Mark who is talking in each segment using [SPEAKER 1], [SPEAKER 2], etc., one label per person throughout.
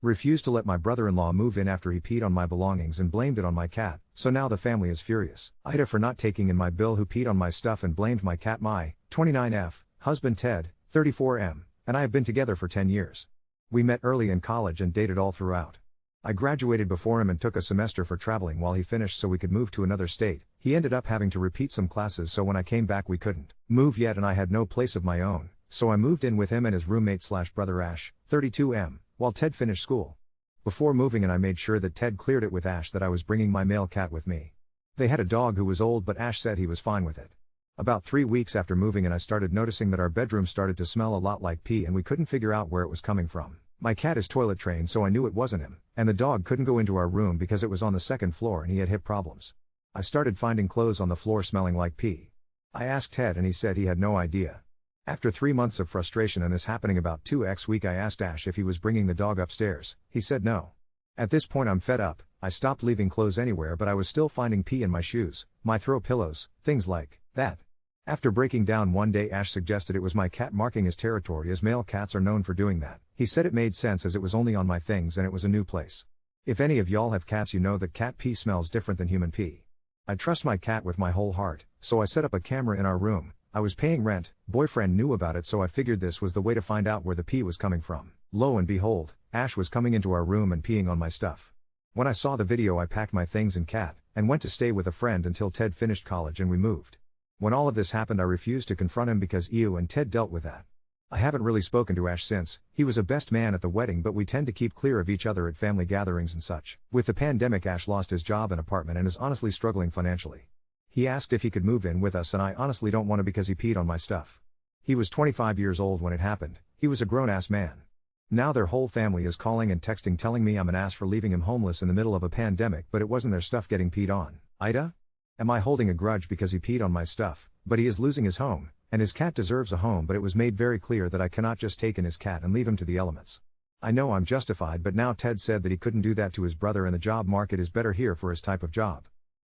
[SPEAKER 1] Refused to let my brother-in-law move in after he peed on my belongings and blamed it on my cat, so now the family is furious. Ida for not taking in my bill who peed on my stuff and blamed my cat my, 29F, husband Ted, 34M, and I have been together for 10 years. We met early in college and dated all throughout. I graduated before him and took a semester for traveling while he finished so we could move to another state. He ended up having to repeat some classes, so when I came back we couldn't move yet and I had no place of my own, so I moved in with him and his roommate/brother Ash, 32M, while Ted finished school. Before moving in I made sure that Ted cleared it with Ash that I was bringing my male cat with me. They had a dog who was old but Ash said he was fine with it. About 3 weeks after moving in I started noticing that our bedroom started to smell a lot like pee and we couldn't figure out where it was coming from. My cat is toilet trained so I knew it wasn't him, and the dog couldn't go into our room because it was on the second floor and he had hip problems. I started finding clothes on the floor smelling like pee. I asked Ted and he said he had no idea. After 3 months of frustration and this happening about 2x week I asked Ash if he was bringing the dog upstairs, he said no. At this point I'm fed up, I stopped leaving clothes anywhere but I was still finding pee in my shoes, my throw pillows, things like that. After breaking down one day Ash suggested it was my cat marking his territory as male cats are known for doing that. He said it made sense as it was only on my things and it was a new place. If any of y'all have cats you know that cat pee smells different than human pee. I trust my cat with my whole heart, so I set up a camera in our room. I was paying rent, boyfriend knew about it so I figured this was the way to find out where the pee was coming from. Lo and behold, Ash was coming into our room and peeing on my stuff. When I saw the video I packed my things and cat, and went to stay with a friend until Ted finished college and we moved. When all of this happened I refused to confront him because Ew and Ted dealt with that. I haven't really spoken to Ash since. He was a best man at the wedding but we tend to keep clear of each other at family gatherings and such. With the pandemic Ash lost his job and apartment and is honestly struggling financially. He asked if he could move in with us and I honestly don't want to because he peed on my stuff. He was 25 years old when it happened. He was a grown-ass man. Now their whole family is calling and texting telling me I'm an ass for leaving him homeless in the middle of a pandemic but it wasn't their stuff getting peed on. Ida? Am I holding a grudge because he peed on my stuff? But he is losing his home, and his cat deserves a home but it was made very clear that I cannot just take in his cat and leave him to the elements. I know I'm justified but now Ted said that he couldn't do that to his brother and the job market is better here for his type of job.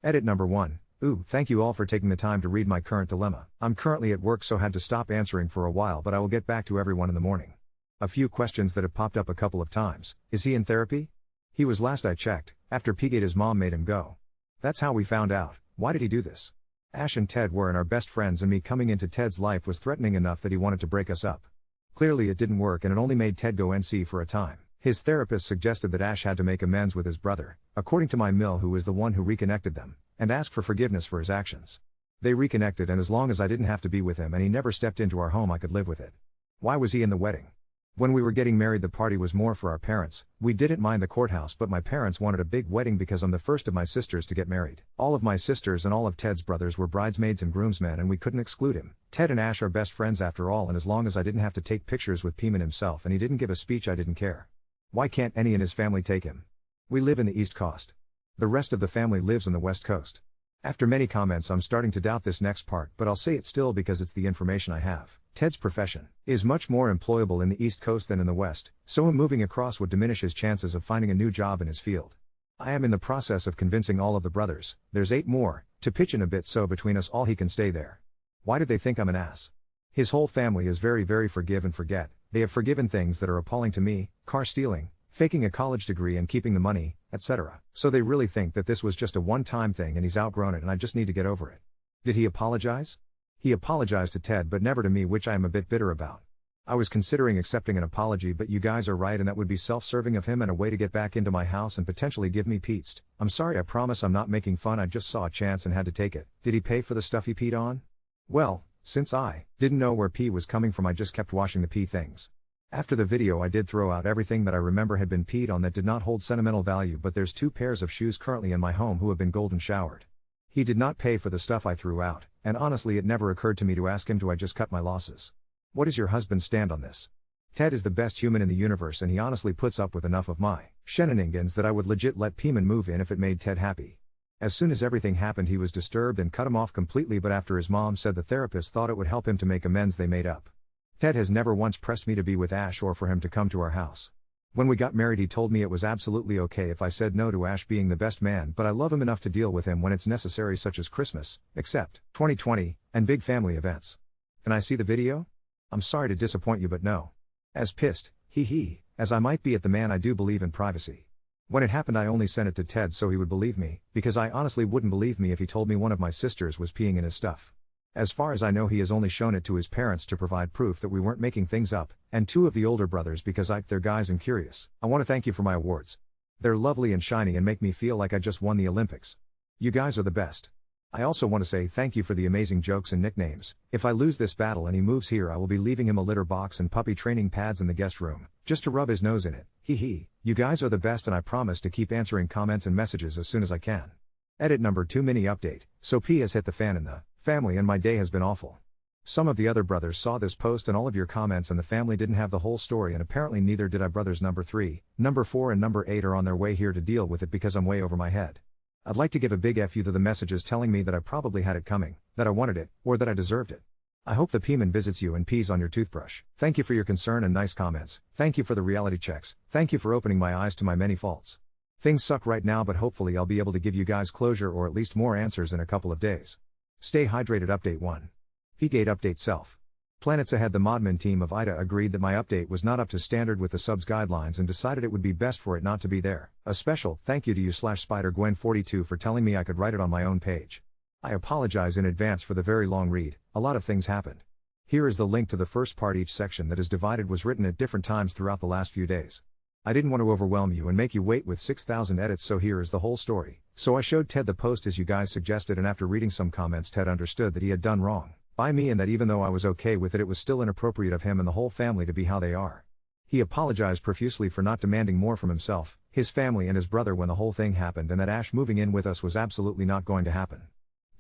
[SPEAKER 1] Edit number 1. Ooh, thank you all for taking the time to read my current dilemma. I'm currently at work so had to stop answering for a while but I will get back to everyone in the morning. A few questions that have popped up a couple of times. Is he in therapy? He was last I checked. After Pgate his mom made him go. That's how we found out. Why did he do this? Ash and Ted weren't our best friends and me coming into Ted's life was threatening enough that he wanted to break us up. Clearly it didn't work and it only made Ted go NC for a time. His therapist suggested that Ash had to make amends with his brother, according to my mill who is the one who reconnected them, and ask for forgiveness for his actions. They reconnected and as long as I didn't have to be with him and he never stepped into our home I could live with it. Why was he in the wedding? When we were getting married the party was more for our parents. We didn't mind the courthouse but my parents wanted a big wedding because I'm the first of my sisters to get married. All of my sisters and all of Ted's brothers were bridesmaids and groomsmen and we couldn't exclude him. Ted and Ash are best friends after all and as long as I didn't have to take pictures with Peeman himself and he didn't give a speech I didn't care. Why can't any in his family take him? We live in the East Coast. The rest of the family lives on the West Coast. After many comments I'm starting to doubt this next part but I'll say it still because it's the information I have. Ted's profession is much more employable in the East Coast than in the West, so him moving across would diminish his chances of finding a new job in his field. I am in the process of convincing all of the brothers, there's 8 more, to pitch in a bit so between us all he can stay there. Why did they think I'm an ass? His whole family is very forgive and forget. They have forgiven things that are appalling to me, car stealing, faking a college degree and keeping the money, etc. So they really think that this was just a one-time thing and he's outgrown it and I just need to get over it. Did he apologize? He apologized to Ted but never to me, which I am a bit bitter about. I was considering accepting an apology but you guys are right and that would be self-serving of him and a way to get back into my house and potentially give me peats. I'm sorry, I promise I'm not making fun, I just saw a chance and had to take it. Did he pay for the stuff he peed on? Well, since I didn't know where pee was coming from I just kept washing the pee things. After the video I did throw out everything that I remember had been peed on that did not hold sentimental value but there's 2 pairs of shoes currently in my home who have been golden showered. He did not pay for the stuff I threw out, and honestly it never occurred to me to ask him do I just cut my losses. What is your husband's stand on this? Ted is the best human in the universe and he honestly puts up with enough of my shenanigans that I would legit let Peeman move in if it made Ted happy. As soon as everything happened he was disturbed and cut him off completely but after his mom said the therapist thought it would help him to make amends they made up. Ted has never once pressed me to be with Ash or for him to come to our house. When we got married he told me it was absolutely okay if I said no to Ash being the best man but I love him enough to deal with him when it's necessary such as Christmas, except 2020, and big family events. Can I see the video? I'm sorry to disappoint you but no. As pissed, hee hee, as I might be at the man I do believe in privacy. When it happened I only sent it to Ted so he would believe me, because I honestly wouldn't believe me if he told me one of my sisters was peeing in his stuff. As far as I know he has only shown it to his parents to provide proof that we weren't making things up, and 2 of the older brothers because they're guys and curious. I want to thank you for my awards. They're lovely and shiny and make me feel like I just won the Olympics. You guys are the best. I also want to say thank you for the amazing jokes and nicknames. If I lose this battle and he moves here I will be leaving him a litter box and puppy training pads in the guest room, just to rub his nose in it. Hee hee. You guys are the best and I promise to keep answering comments and messages as soon as I can. Edit number 2 mini update. So P has hit the fan in the family and my day has been awful. Some of the other brothers saw this post and all of your comments and the family didn't have the whole story and apparently neither did I. Brothers number 3, number 4 and number 8 are on their way here to deal with it because I'm way over my head. I'd like to give a big F you to the messages telling me that I probably had it coming, that I wanted it, or that I deserved it. I hope the P-man visits you and pees on your toothbrush. Thank you for your concern and nice comments. Thank you for the reality checks. Thank you for opening my eyes to my many faults. Things suck right now but hopefully I'll be able to give you guys closure or at least more answers in a couple of days. Stay hydrated. Update 1. P-Gate update self. Planets Ahead. The Modmin team of IDA agreed that my update was not up to standard with the subs guidelines and decided it would be best for it not to be there. A special thank you to you /SpiderGwen42 for telling me I could write it on my own page. I apologize in advance for the very long read, a lot of things happened. Here is the link to the first part. Each section that is divided was written at different times throughout the last few days. I didn't want to overwhelm you and make you wait with 6,000 edits, so here is the whole story. So I showed Ted the post as you guys suggested and after reading some comments Ted understood that he had done wrong by me and that even though I was okay with it, it was still inappropriate of him and the whole family to be how they are. He apologized profusely for not demanding more from himself, his family and his brother when the whole thing happened and that Ash moving in with us was absolutely not going to happen.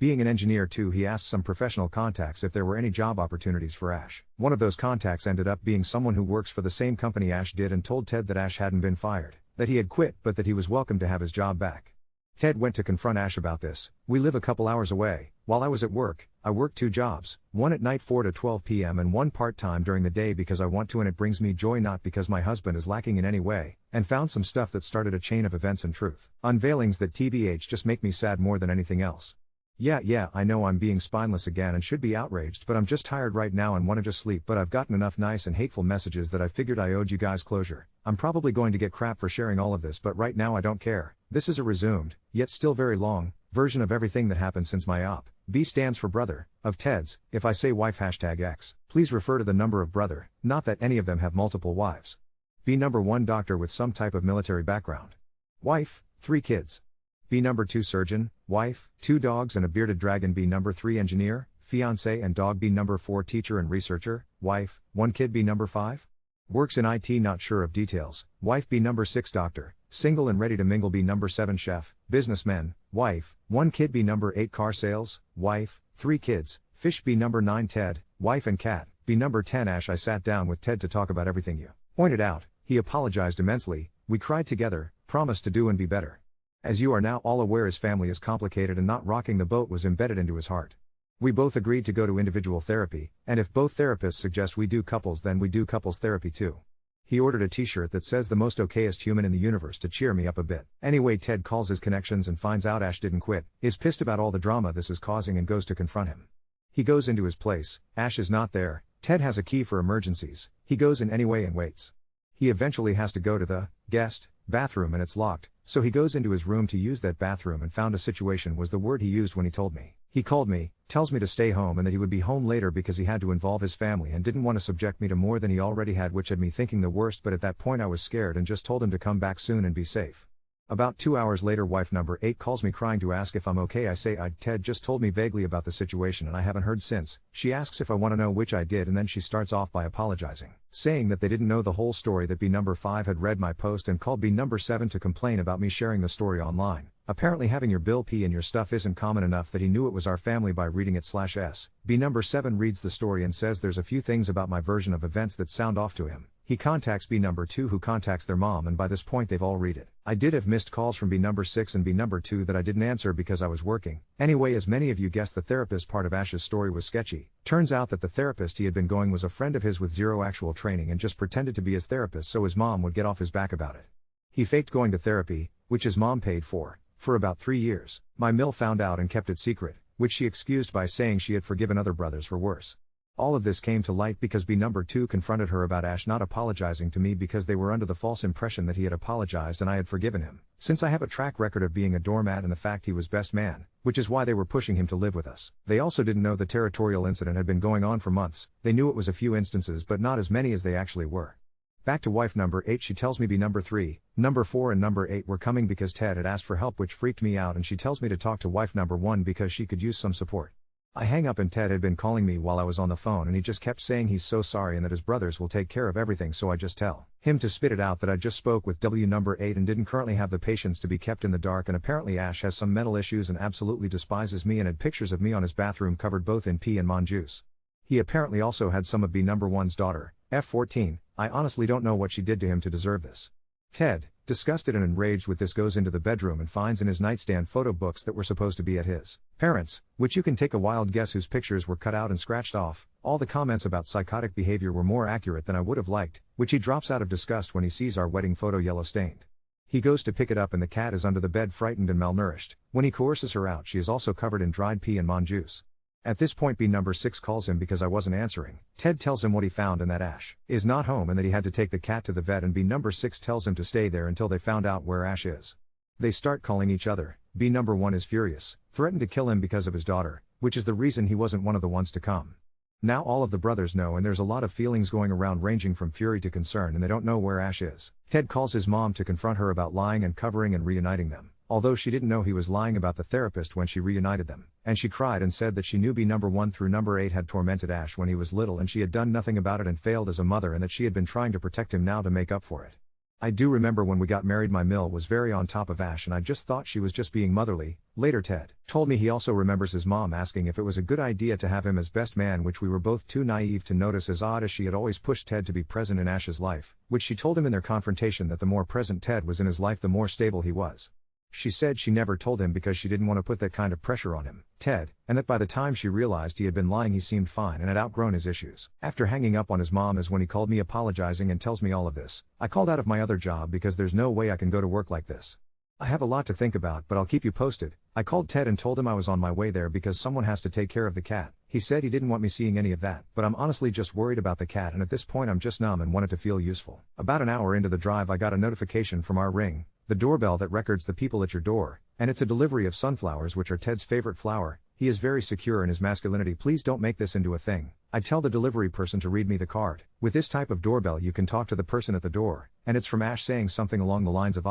[SPEAKER 1] Being an engineer too, he asked some professional contacts if there were any job opportunities for Ash. One of those contacts ended up being someone who works for the same company Ash did and told Ted that Ash hadn't been fired, that he had quit but that he was welcome to have his job back. Ted went to confront Ash about this. We live a couple hours away. While I was at work, I worked 2 jobs, one at night 4 to 12 p.m. and one part-time during the day because I want to and it brings me joy, not because my husband is lacking in any way, and found some stuff that started a chain of events and truth unveilings that TBH just make me sad more than anything else. Yeah, I know I'm being spineless again and should be outraged, but I'm just tired right now and want to just sleep, but I've gotten enough nice and hateful messages that I figured I owed you guys closure. I'm probably going to get crap for sharing all of this, but right now I don't care. This is a resumed, yet still very long, version of everything that happened since my op. B stands for brother, of Ted's. If I say wife #X, please refer to the number of brother, not that any of them have multiple wives. B number 1 doctor with some type of military background. Wife, 3 kids. B number 2 surgeon, wife, 2 dogs and a bearded dragon. B number 3 engineer, fiance and dog. B number 4 teacher and researcher, wife, 1 kid. B number 5 works in IT, not sure of details, wife. B number 6 doctor, single and ready to mingle. B number 7 chef, businessman, wife, 1 kid. B number 8 car sales, wife, 3 kids, fish. B number 9 Ted, wife and cat. B number 10 Ash. I sat down with Ted to talk about everything you pointed out. He apologized immensely, we cried together, promised to do and be better. As you are now all aware, his family is complicated and not rocking the boat was embedded into his heart. We both agreed to go to individual therapy, and if both therapists suggest we do couples, then we do couples therapy too. He ordered a t-shirt that says the most okayest human in the universe to cheer me up a bit. Anyway, Ted calls his connections and finds out Ash didn't quit, is pissed about all the drama this is causing and goes to confront him. He goes into his place, Ash is not there, Ted has a key for emergencies, he goes in anyway and waits. He eventually has to go to the guest bathroom and it's locked, so he goes into his room to use that bathroom and found a situation was the word he used when he told me. He called me, tells me to stay home and that he would be home later because he had to involve his family and didn't want to subject me to more than he already had, which had me thinking the worst, but at that point I was scared and just told him to come back soon and be safe. About 2 hours later, wife number 8 calls me crying to ask if I'm okay. I say Ted just told me vaguely about the situation and I haven't heard since. She asks if I want to know, which I did, and then she starts off by apologizing, saying that they didn't know the whole story, that B number 5 had read my post and called B number 7 to complain about me sharing the story online. Apparently having your bill P in your stuff isn't common enough that he knew it was our family by reading it /S. B number 7 reads the story and says there's a few things about my version of events that sound off to him. He contacts B number 2 who contacts their mom, and by this point they've all read it. I did have missed calls from B number 6 and B number 2 that I didn't answer because I was working. Anyway, as many of you guessed, the therapist part of Ash's story was sketchy. Turns out that the therapist he had been going was a friend of his with zero actual training and just pretended to be his therapist so his mom would get off his back about it. He faked going to therapy, which his mom paid for about 3 years. My mill found out and kept it secret, which she excused by saying she had forgiven other brothers for worse. All of this came to light because B number 2 confronted her about Ash not apologizing to me because they were under the false impression that he had apologized and I had forgiven him. Since I have a track record of being a doormat and the fact he was best man, which is why they were pushing him to live with us. They also didn't know the territorial incident had been going on for months. They knew it was a few instances but not as many as they actually were. Back to wife number 8, she tells me B number 3, number 4 and number 8 were coming because Ted had asked for help, which freaked me out, and she tells me to talk to wife number 1 because she could use some support. I hang up and Ted had been calling me while I was on the phone and he just kept saying he's so sorry and that his brothers will take care of everything, so I just tell him to spit it out that I just spoke with W number 8 and didn't currently have the patience to be kept in the dark, and apparently Ash has some mental issues and absolutely despises me and had pictures of me on his bathroom covered both in pee and mon juice. He apparently also had some of B number 1's daughter, F14, I honestly don't know what she did to him to deserve this. Ted, disgusted and enraged with this, goes into the bedroom and finds in his nightstand photo books that were supposed to be at his parents', which you can take a wild guess whose pictures were cut out and scratched off. All the comments about psychotic behavior were more accurate than I would have liked, which he drops out of disgust when he sees our wedding photo yellow stained. He goes to pick it up and the cat is under the bed, frightened and malnourished. When he coerces her out, she is also covered in dried pee and mon juice. At this point B number 6 calls him because I wasn't answering. Ted tells him what he found and that Ash is not home and that he had to take the cat to the vet, and B number 6 tells him to stay there until they found out where Ash is. They start calling each other. B number 1 is furious, threatened to kill him because of his daughter, which is the reason he wasn't one of the ones to come. Now all of the brothers know and there's a lot of feelings going around ranging from fury to concern, and they don't know where Ash is. Ted calls his mom to confront her about lying and covering and reuniting them, although she didn't know he was lying about the therapist when she reunited them, and she cried and said that she knew B number 1 through number 8 had tormented Ash when he was little and she had done nothing about it and failed as a mother, and that she had been trying to protect him now to make up for it. I do remember when we got married my Mill was very on top of Ash and I just thought she was just being motherly. Later Ted told me he also remembers his mom asking if it was a good idea to have him as best man, which we were both too naive to notice as odd, as she had always pushed Ted to be present in Ash's life, which she told him in their confrontation that the more present Ted was in his life the more stable he was. She said she never told him because she didn't want to put that kind of pressure on him, Ted, and that by the time she realized he had been lying he seemed fine and had outgrown his issues. After hanging up on his mom is when he called me apologizing and tells me all of this. I called out of my other job because there's no way I can go to work like this. I have a lot to think about, but I'll keep you posted. I called Ted and told him I was on my way there because someone has to take care of the cat. He said he didn't want me seeing any of that, but I'm honestly just worried about the cat, and at this point I'm just numb and wanted to feel useful. About an hour into the drive I got a notification from our Ring, the doorbell that records the people at your door, and it's a delivery of sunflowers, which are Ted's favorite flower. He is very secure in his masculinity. Please don't make this into a thing. I tell the delivery person to read me the card. With this type of doorbell you can talk to the person at the door, and it's from Ash saying something along the lines of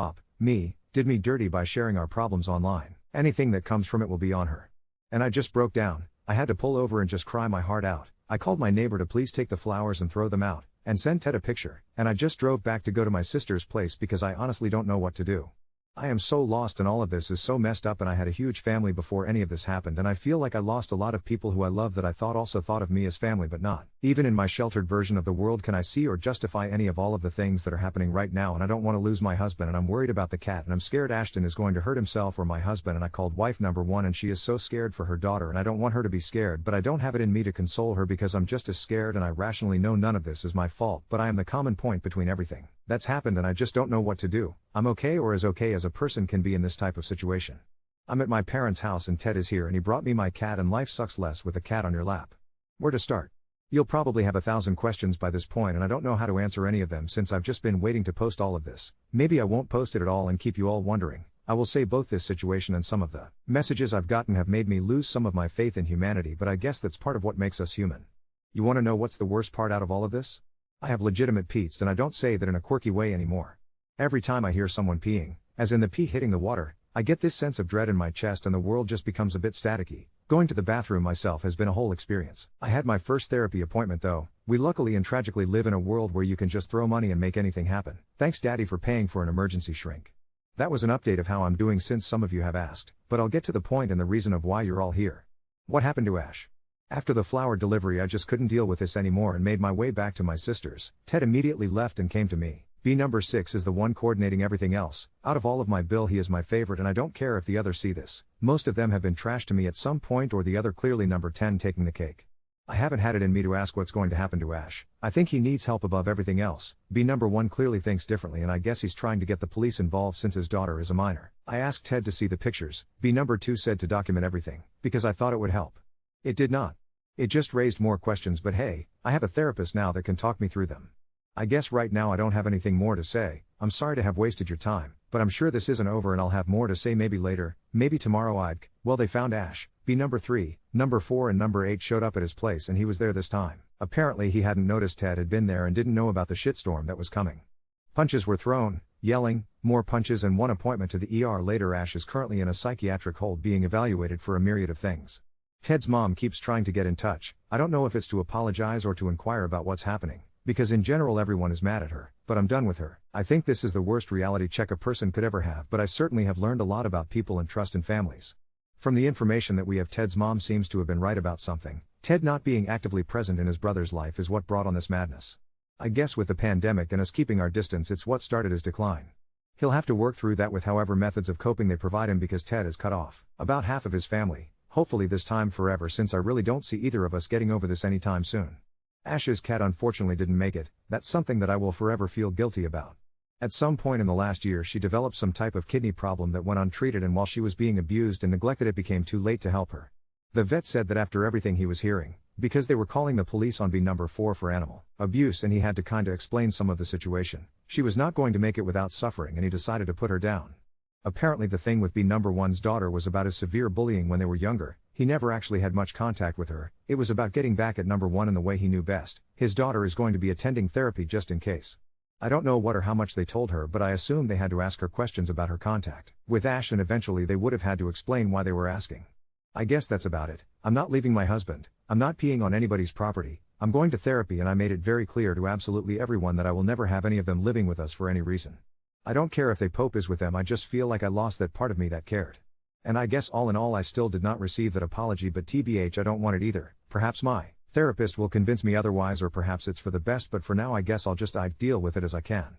[SPEAKER 1] did me dirty by sharing our problems online. Anything that comes from it will be on her. And I just broke down. I had to pull over and just cry my heart out. I called my neighbor to please take the flowers and throw them out, and send Ted a picture, and I just drove back to go to my sister's place because I honestly don't know what to do. I am so lost and all of this is so messed up, and I had a huge family before any of this happened, and I feel like I lost a lot of people who I love that I thought also thought of me as family, but not. Even in my sheltered version of the world can I see or justify any of all of the things that are happening right now, and I don't want to lose my husband, and I'm worried about the cat, and I'm scared Ashton is going to hurt himself or my husband, and I called wife number 1 and she is so scared for her daughter, and I don't want her to be scared, but I don't have it in me to console her because I'm just as scared, and I rationally know none of this is my fault, but I am the common point between everything that's happened, and I just don't know what to do. I'm okay, or as okay as a person can be in this type of situation. I'm at my parents' house and Ted is here and he brought me my cat, and life sucks less with a cat on your lap. Where to start? You'll probably have 1,000 questions by this point and I don't know how to answer any of them since I've just been waiting to post all of this. Maybe I won't post it at all and keep you all wondering. I will say both this situation and some of the messages I've gotten have made me lose some of my faith in humanity, but I guess that's part of what makes us human. You want to know what's the worst part out of all of this? I have legitimate peats, and I don't say that in a quirky way anymore. Every time I hear someone peeing, as in the pee hitting the water, I get this sense of dread in my chest and the world just becomes a bit staticky. Going to the bathroom myself has been a whole experience. I had my first therapy appointment though. We luckily and tragically live in a world where you can just throw money and make anything happen. Thanks Daddy for paying for an emergency shrink. That was an update of how I'm doing since some of you have asked, but I'll get to the point and the reason of why you're all here. What happened to Ash? After the flower delivery I just couldn't deal with this anymore and made my way back to my sister's. Ted immediately left and came to me. B number 6 is the one coordinating everything else. Out of all of my bill he is my favorite, and I don't care if the others see this. Most of them have been trash to me at some point or the other, clearly number 10 taking the cake. I haven't had it in me to ask what's going to happen to Ash. I think he needs help above everything else. B number 1 clearly thinks differently, and I guess he's trying to get the police involved since his daughter is a minor. I asked Ted to see the pictures. B number 2 said to document everything, because I thought it would help. It did not. It just raised more questions, but hey, I have a therapist now that can talk me through them. I guess right now I don't have anything more to say. I'm sorry to have wasted your time, but I'm sure this isn't over and I'll have more to say maybe later, maybe tomorrow. Well, they found Ash. Number 3, number 4 and number 8 showed up at his place and he was there this time. Apparently he hadn't noticed Ted had been there and didn't know about the shitstorm that was coming. Punches were thrown, yelling, more punches and one appointment to the ER later. Ash is currently in a psychiatric hold being evaluated for a myriad of things. Ted's mom keeps trying to get in touch. I don't know if it's to apologize or to inquire about what's happening, because in general everyone is mad at her, but I'm done with her. I think this is the worst reality check a person could ever have, but I certainly have learned a lot about people and trust in families. From the information that we have, Ted's mom seems to have been right about something. Ted not being actively present in his brother's life is what brought on this madness. I guess with the pandemic and us keeping our distance, it's what started his decline. He'll have to work through that with however methods of coping they provide him, because Ted has cut off about half of his family, hopefully this time forever, since I really don't see either of us getting over this anytime soon. Ash's cat unfortunately didn't make it. That's something that I will forever feel guilty about. At some point in the last year she developed some type of kidney problem that went untreated, and while she was being abused and neglected it became too late to help her. The vet said that after everything he was hearing, because they were calling the police on number 4 for animal abuse and he had to kinda explain some of the situation, she was not going to make it without suffering and he decided to put her down. Apparently the thing with number 1's daughter was about his severe bullying when they were younger. He never actually had much contact with her. It was about getting back at number 1 in the way he knew best. His daughter is going to be attending therapy just in case. I don't know what or how much they told her, but I assume they had to ask her questions about her contact with Ash, and eventually they would have had to explain why they were asking. I guess that's about it. I'm not leaving my husband. I'm not peeing on anybody's property. I'm going to therapy, and I made it very clear to absolutely everyone that I will never have any of them living with us for any reason. I don't care if they Pope is with them, I just feel like I lost that part of me that cared. And I guess all in all I still did not receive that apology, but TBH I don't want it either. Perhaps my therapist will convince me otherwise, or perhaps it's for the best, but for now I guess I'll just deal with it as I can.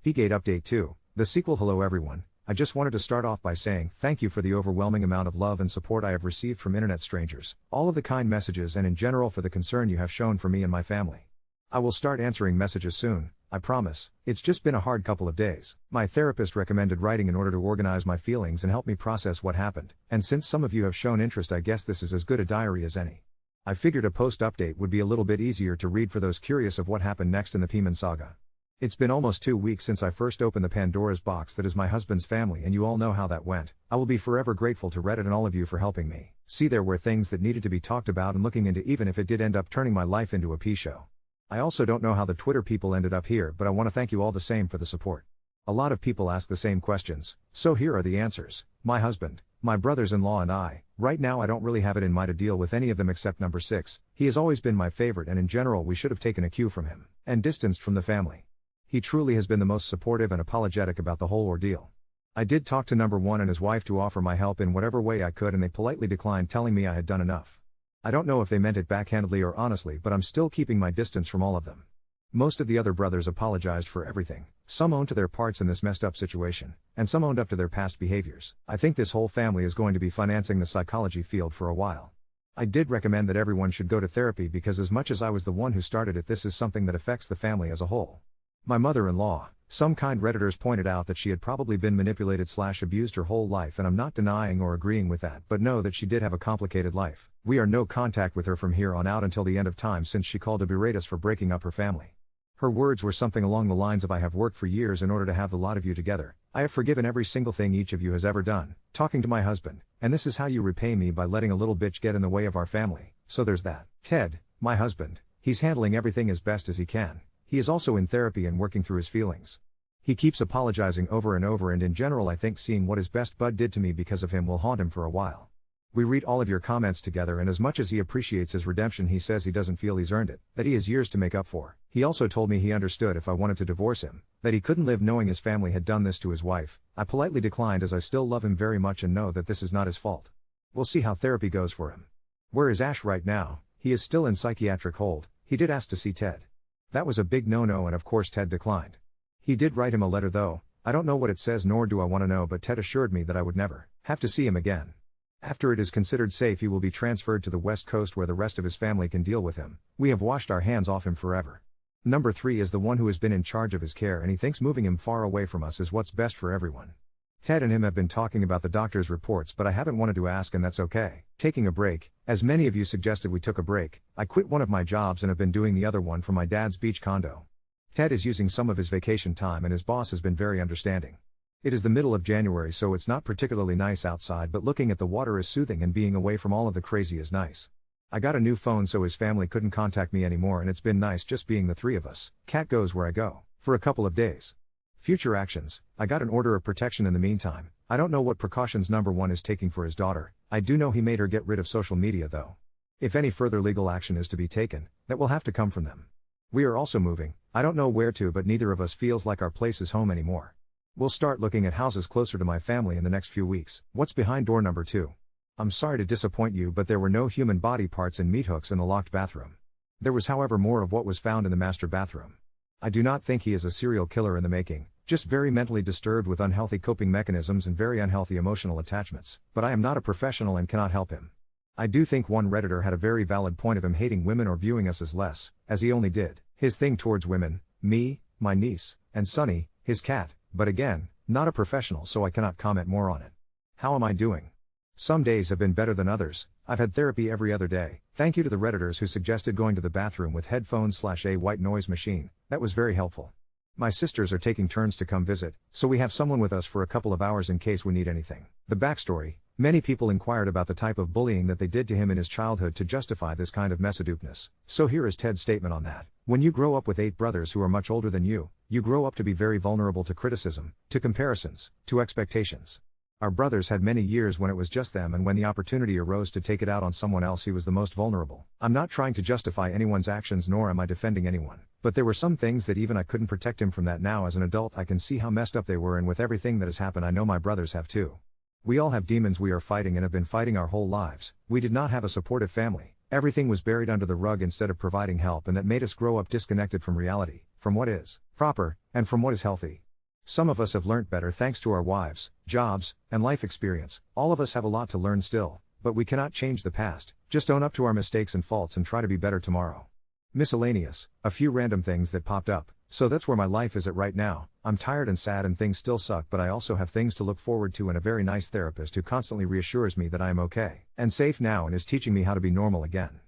[SPEAKER 1] P-Gate Update 2, the sequel. Hello everyone, I just wanted to start off by saying thank you for the overwhelming amount of love and support I have received from internet strangers, all of the kind messages, and in general for the concern you have shown for me and my family. I will start answering messages soon, I promise. It's just been a hard couple of days. My therapist recommended writing in order to organize my feelings and help me process what happened, and since some of you have shown interest, I guess this is as good a diary as any. I figured a post update would be a little bit easier to read for those curious of what happened next in the Peeman saga. It's been almost 2 weeks since I first opened the Pandora's box that is my husband's family, and you all know how that went. I will be forever grateful to Reddit and all of you for helping me see there were things that needed to be talked about and looking into, even if it did end up turning my life into a pee show. I also don't know how the Twitter people ended up here, but I want to thank you all the same for the support. A lot of people ask the same questions, so here are the answers. My husband, my brothers-in-law and I, right now I don't really have it in mind to deal with any of them except number 6. He has always been my favorite, and in general we should have taken a cue from him and distanced from the family. He truly has been the most supportive and apologetic about the whole ordeal. I did talk to number 1 and his wife to offer my help in whatever way I could, and they politely declined, telling me I had done enough. I don't know if they meant it backhandedly or honestly, but I'm still keeping my distance from all of them. Most of the other brothers apologized for everything. Some owned to their parts in this messed up situation, and some owned up to their past behaviors. I think this whole family is going to be financing the psychology field for a while. I did recommend that everyone should go to therapy because as much as I was the one who started it, this is something that affects the family as a whole. My mother-in-law, some kind Redditors pointed out that she had probably been manipulated/abused her whole life, and I'm not denying or agreeing with that, but know that she did have a complicated life. We are no contact with her from here on out until the end of time, since she called to berate us for breaking up her family. Her words were something along the lines of, I have worked for years in order to have the lot of you together. I have forgiven every single thing each of you has ever done, talking to my husband, and this is how you repay me, by letting a little bitch get in the way of our family. So there's that. Ted, my husband, he's handling everything as best as he can. He is also in therapy and working through his feelings. He keeps apologizing over and over, and in general I think seeing what his best bud did to me because of him will haunt him for a while. We read all of your comments together, and as much as he appreciates his redemption, he says he doesn't feel he's earned it, that he has years to make up for. He also told me he understood if I wanted to divorce him, that he couldn't live knowing his family had done this to his wife. I politely declined, as I still love him very much and know that this is not his fault. We'll see how therapy goes for him. Where is Ash right now? He is still in psychiatric hold. He did ask to see Ted. That was a big no-no, and of course Ted declined. He did write him a letter though. I don't know what it says, nor do I want to know, but Ted assured me that I would never have to see him again. After it is considered safe, he will be transferred to the West Coast where the rest of his family can deal with him. We have washed our hands off him forever. Number 3 is the one who has been in charge of his care, and he thinks moving him far away from us is what's best for everyone. Ted and him have been talking about the doctor's reports, but I haven't wanted to ask, and that's okay. Taking a break. As many of you suggested we took a break, I quit one of my jobs and have been doing the other one from my dad's beach condo. Ted is using some of his vacation time and his boss has been very understanding. It is the middle of January, so it's not particularly nice outside, but looking at the water is soothing and being away from all of the crazy is nice. I got a new phone so his family couldn't contact me anymore, and it's been nice just being the three of us. Cat goes where I go. For a couple of days. Future actions. I got an order of protection in the meantime. I don't know what precautions number one is taking for his daughter. I do know he made her get rid of social media though. If any further legal action is to be taken, that will have to come from them. We are also moving. I don't know where to, but neither of us feels like our place is home anymore. We'll start looking at houses closer to my family in the next few weeks. What's behind door number 2? I'm sorry to disappoint you, but there were no human body parts and meat hooks in the locked bathroom. There was, however, more of what was found in the master bathroom. I do not think he is a serial killer in the making, just very mentally disturbed with unhealthy coping mechanisms and very unhealthy emotional attachments, but I am not a professional and cannot help him. I do think one Redditor had a very valid point of him hating women or viewing us as less, as he only did his thing towards women, me, my niece, and Sonny, his cat, but again, not a professional, so I cannot comment more on it. How am I doing? Some days have been better than others. I've had therapy every other day. Thank you to the Redditors who suggested going to the bathroom with headphones / a white noise machine. That was very helpful. My sisters are taking turns to come visit, so we have someone with us for a couple of hours in case we need anything. The backstory. Many people inquired about the type of bullying that they did to him in his childhood to justify this kind of messadoopness. So here is Ted's statement on that. When you grow up with 8 brothers who are much older than you grow up to be very vulnerable to criticism, to comparisons, to expectations. Our brothers had many years when it was just them, and when the opportunity arose to take it out on someone else, he was the most vulnerable. I'm not trying to justify anyone's actions, nor am I defending anyone. But there were some things that even I couldn't protect him from. That now as an adult I can see how messed up they were, and with everything that has happened I know my brothers have too. We all have demons we are fighting and have been fighting our whole lives. We did not have a supportive family. Everything was buried under the rug instead of providing help, and that made us grow up disconnected from reality, from what is proper, and from what is healthy. Some of us have learnt better thanks to our wives, jobs, and life experience. All of us have a lot to learn still, but we cannot change the past. Just own up to our mistakes and faults and try to be better tomorrow. Miscellaneous, a few random things that popped up. So that's where my life is at right now. I'm tired and sad and things still suck, but I also have things to look forward to and a very nice therapist who constantly reassures me that I am okay and safe now and is teaching me how to be normal again.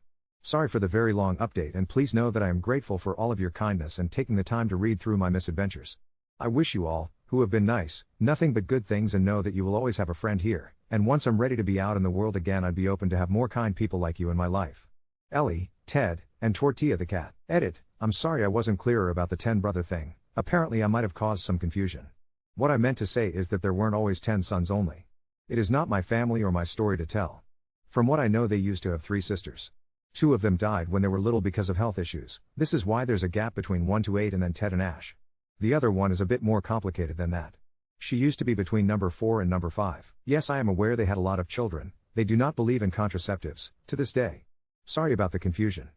[SPEAKER 1] Sorry for the very long update, and please know that I am grateful for all of your kindness and taking the time to read through my misadventures. I wish you all, who have been nice, nothing but good things, and know that you will always have a friend here, and once I'm ready to be out in the world again I'd be open to have more kind people like you in my life. Ellie, Ted, and Tortilla the cat. Edit. I'm sorry I wasn't clearer about the 10 brother thing. Apparently I might have caused some confusion. What I meant to say is that there weren't always 10 sons only. It is not my family or my story to tell. From what I know they used to have 3 sisters. 2 of them died when they were little because of health issues. This is why there's a gap between 1 to 8 and then Ted and Ash. The other one is a bit more complicated than that. She used to be between number 4 and number 5. Yes, I am aware they had a lot of children. They do not believe in contraceptives, to this day. Sorry about the confusion.